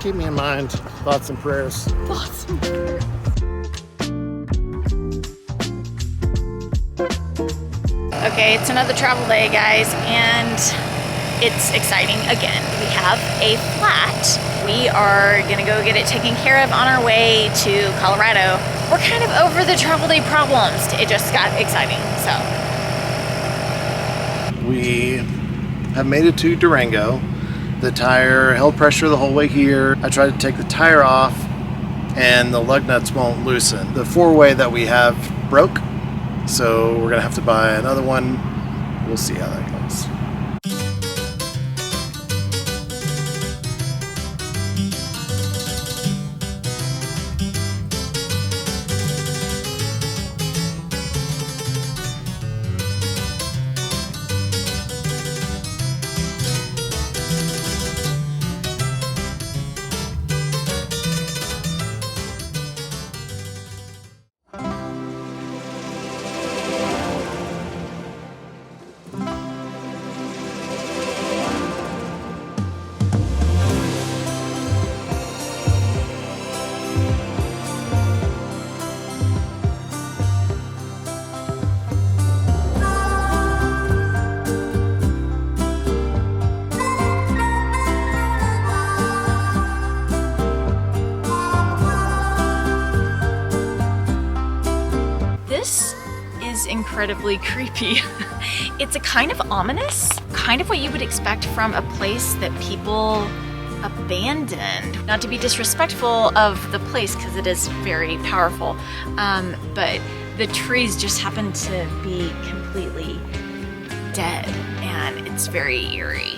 Keep me in mind. Thoughts and prayers. Thoughts and prayers. Okay, it's another travel day, guys, and it's exciting again. We have a flat. We are gonna go get it taken care of on our way to Colorado. We're kind of over the travel day problems. It just got exciting, so. We have made it to Durango. The tire held pressure the whole way here. I tried to take the tire off and the lug nuts won't loosen. The four-way that we have broke, so we're gonna have to buy another one. We'll see how that goes. This is incredibly creepy. It's a kind of ominous, kind of what you would expect from a place that people abandoned. Not to be disrespectful of the place, because it is very powerful, but the trees just happen to be completely dead, and it's very eerie.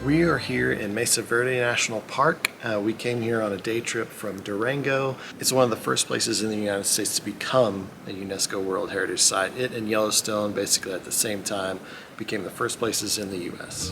We are here in Mesa Verde National Park. We came here on a day trip from Durango. It's one of the first places in the United States to become a UNESCO World Heritage Site. It and Yellowstone, basically at the same time, became the first places in the US.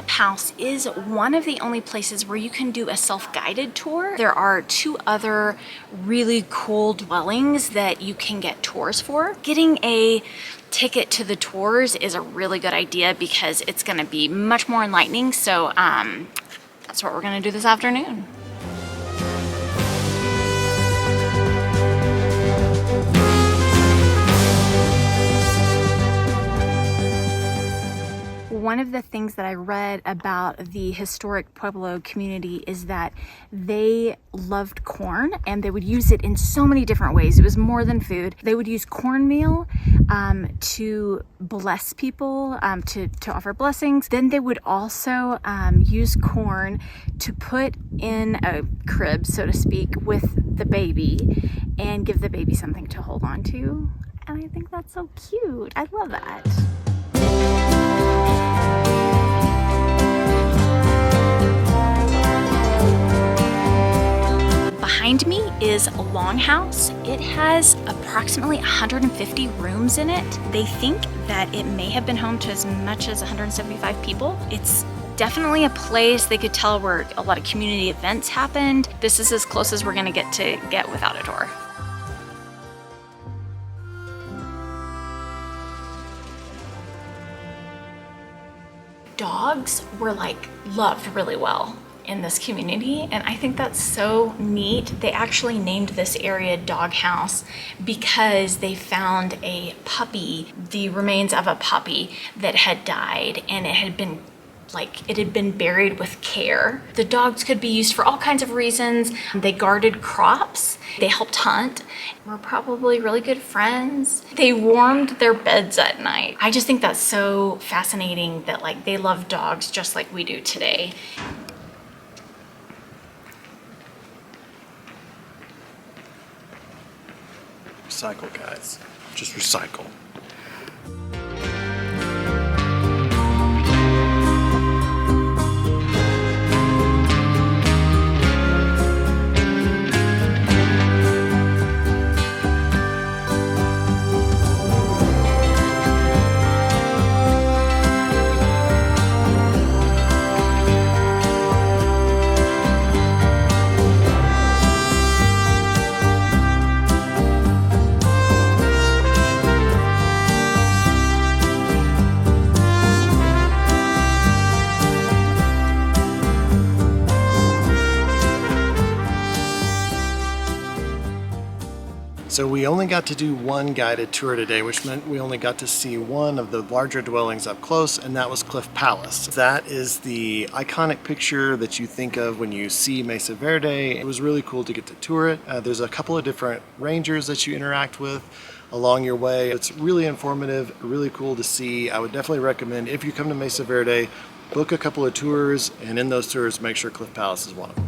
House is one of the only places where you can do a self-guided tour. There are two other really cool dwellings that you can get tours for. Getting a ticket to the tours is a really good idea because it's going to be much more enlightening. So that's what we're going to do this afternoon. One of the things that I read about the historic Pueblo community is that they loved corn and they would use it in so many different ways. It was more than food. They would use cornmeal to bless people, to offer blessings. Then they would also use corn to put in a crib, so to speak, with the baby and give the baby something to hold on to. And I think that's so cute. I love that. Behind me is a longhouse. It has approximately 150 rooms in it. They think that it may have been home to as much as 175 people. It's definitely a place they could tell where a lot of community events happened. This is as close as we're gonna get without a tour. Dogs were loved really well in this community, and I think that's so neat. They actually named this area Doghouse because they found a puppy, the remains of a puppy that had died, and it had been like it had been buried with care. The dogs could be used for all kinds of reasons. They guarded crops, they helped hunt, were probably really good friends. They warmed their beds at night. I just think that's so fascinating that like they love dogs just like we do today. Recycle, guys. Just recycle. So we only got to do one guided tour today, which meant we only got to see one of the larger dwellings up close, and that was Cliff Palace. That is the iconic picture that you think of when you see Mesa Verde. It was really cool to get to tour it. There's a couple of different rangers that you interact with along your way. It's really informative, really cool to see. I would definitely recommend, if you come to Mesa Verde, book a couple of tours, and in those tours, make sure Cliff Palace is one of them.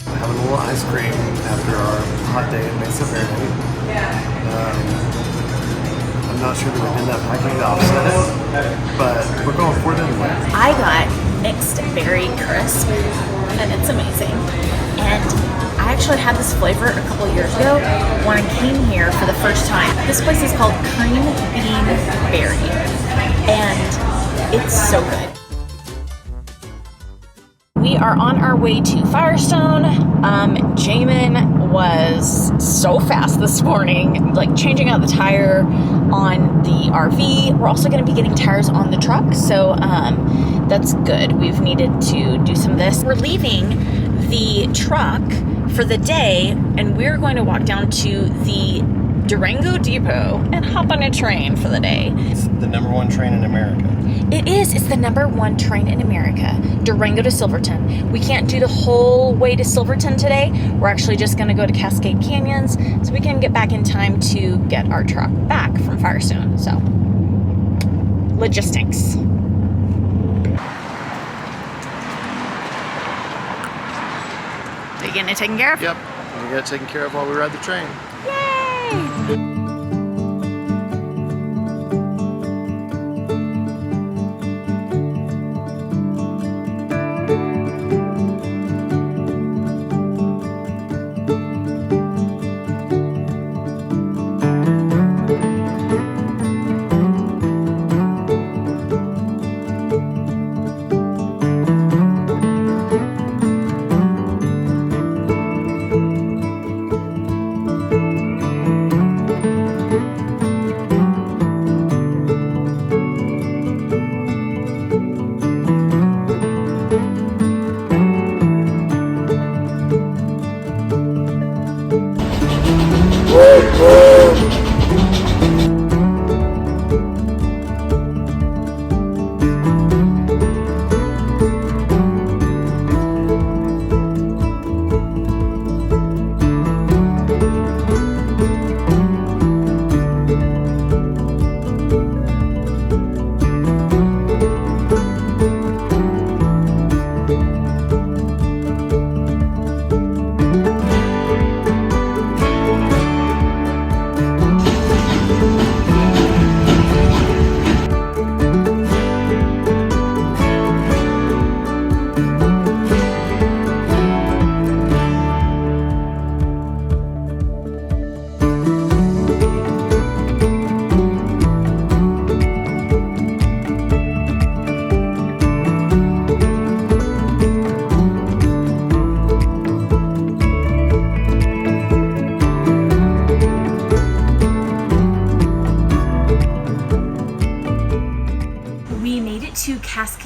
Having a little ice cream after our hot day in Mesa Verde. I'm not sure that we did that packing to offset it, but we're going for it anyway. I got mixed berry crisp, and it's amazing. And I actually had this flavor a couple years ago when I came here for the first time. This place is called Cream Bean Berry, and it's so good. We are on our way to Firestone. Jamin was so fast this morning, like changing out the tire on the RV. We're also going to be getting tires on the truck, so that's good. We've needed to do some of this. We're leaving the truck for the day, and we're going to walk down to the Durango Depot and hop on a train for the day. It's the #1 train in America. It is. It's the #1 train in America. Durango to Silverton. We can't do the whole way to Silverton today. We're actually just going to go to Cascade Canyons so we can get back in time to get our truck back from Firestone. So, logistics. Are you getting it taken care of? Yep. We got it taken care of while we ride the train. Yay!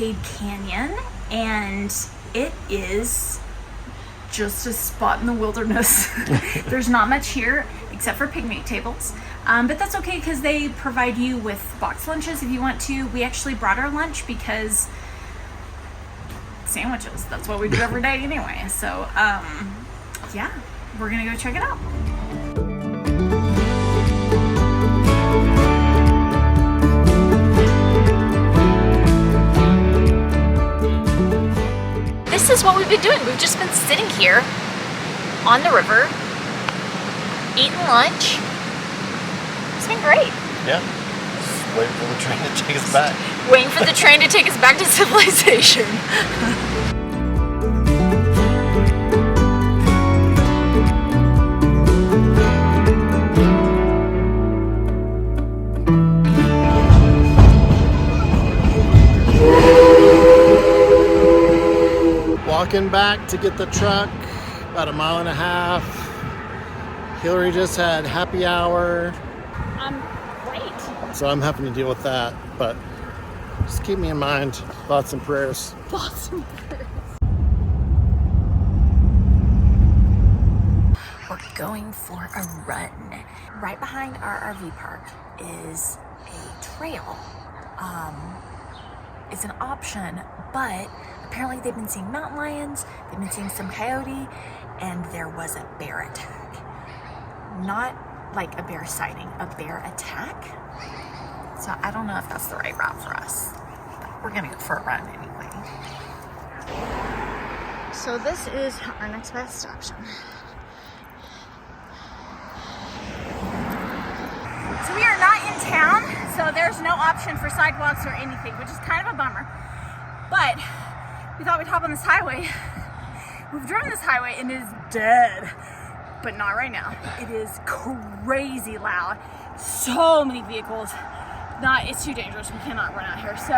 man-made canyon, and it is just a spot in the wilderness. There's not much here except for picnic tables, but that's okay because they provide you with box lunches if you want to. We actually brought our lunch because sandwiches, that's what we do every day anyway. So yeah, we're gonna go check it out. This is what we've been doing. We've just been sitting here on the river, eating lunch. It's been great. Yeah. Just waiting for the train to take us back. Waiting for the train to take us back to civilization. Walking back to get the truck, about 1.5 miles. Hilarie just had happy hour. Great. So I'm having to deal with that, but just keep me in mind. Thoughts and prayers. Thoughts and prayers. We're going for a run. Right behind our RV park is a trail. It's an option, but apparently they've been seeing mountain lions, they've been seeing some coyote, and there was a bear attack. Not like a bear sighting, a bear attack. So I don't know if that's the right route for us, but we're gonna go for a run anyway. So this is our next best option. So we are not in town, so there's no option for sidewalks or anything, which is kind of a bummer. But we thought we'd hop on this highway. We've driven this highway and it is dead, but not right now. It is crazy loud. So many vehicles. It's too dangerous. We cannot run out here. So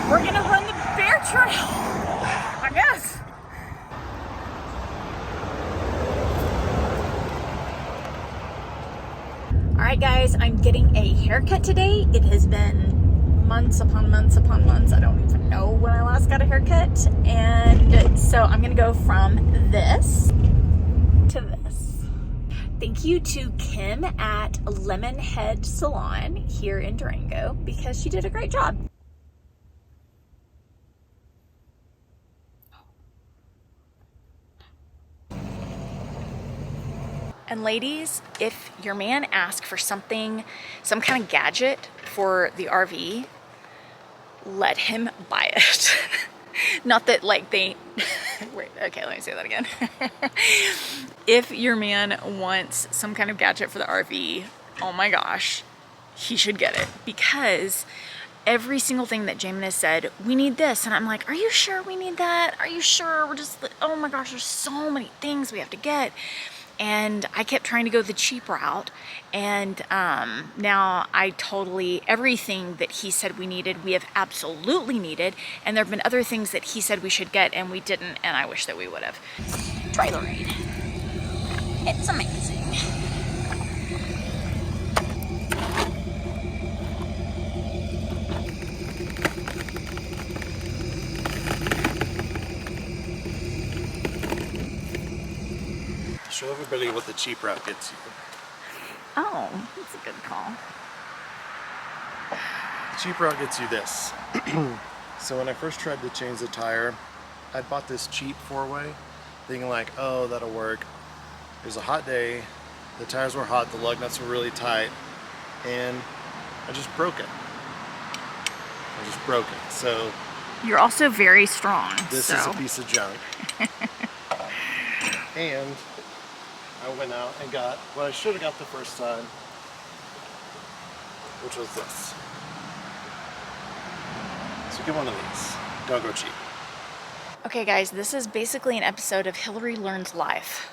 we're gonna run the bear trail, I guess. All right, guys, I'm getting a haircut today. It has been months upon months upon months. I don't even know when I last got a haircut. And so I'm gonna go from this to this. Thank you to Kim at Lemon Head Salon here in Durango because she did a great job. And ladies, if your man asks for something, some kind of gadget for the RV, let him buy it. Not that like they, wait, okay, let me say that again. If your man wants some kind of gadget for the RV, oh my gosh, he should get it, because every single thing that Jamin has said, we need this, and I'm like, are you sure we need that? Are you sure? We're just, oh my gosh, there's so many things we have to get. And I kept trying to go the cheap route, and now everything that he said we needed, we have absolutely needed, and there have been other things that he said we should get and we didn't, and I wish that we would have. Trailer raid. It's amazing. Show everybody what the cheap route gets you. Oh, that's a good call. The cheap route gets you this. So when I first tried to change the tire, I bought this cheap 4-way, thinking like, oh, that'll work. It was a hot day, the tires were hot, the lug nuts were really tight, and I just broke it. So You're also very strong. this is a piece of junk. And I went out and got what I should have got the first time, which was this. So get one of these. Don't go cheap. Okay guys, this is basically an episode of Hilarie Learns Life.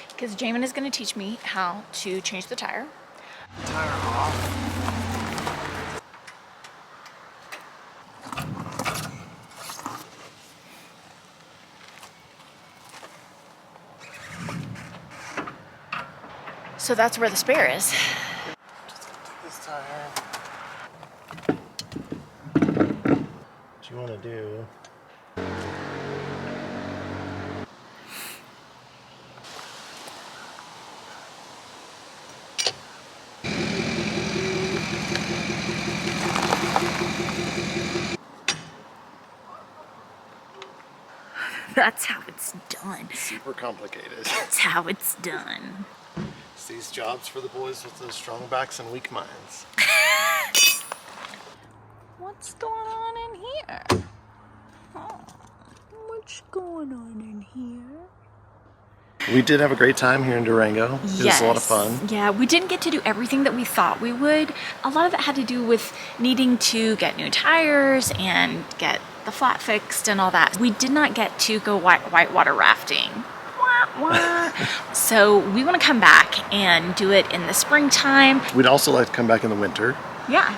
Because Jamin is going to teach me how to change the tire. Tire off. So that's where the spare is. Just take this tire. do. That's how it's done. Super complicated. That's how it's done. It's these jobs for the boys with the strong backs and weak minds. What's going on in here? Oh, what's going on in here? We did have a great time here in Durango. It was a lot of fun. Yeah, we didn't get to do everything that we thought we would. A lot of it had to do with needing to get new tires and get the flat fixed and all that. We did not get to go whitewater rafting. So we want to come back and do it in the springtime. We'd also like to come back in the winter. Yeah.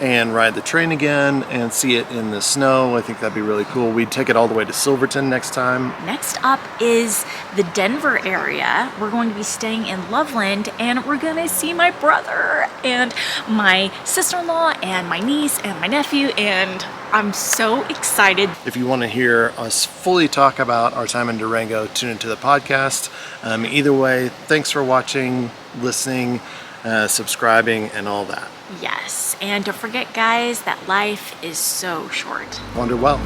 And ride the train again and see it in the snow. I think that'd be really cool. We'd take it all the way to Silverton next time. Next up is the Denver area. We're going to be staying in Loveland, and we're gonna see my brother and my sister-in-law and my niece and my nephew, and I'm so excited. If you want to hear us fully talk about our time in Durango, tune into the podcast. Either way, thanks for watching, listening, subscribing, and all that. Yes, and don't forget, guys, that life is so short. Wander well.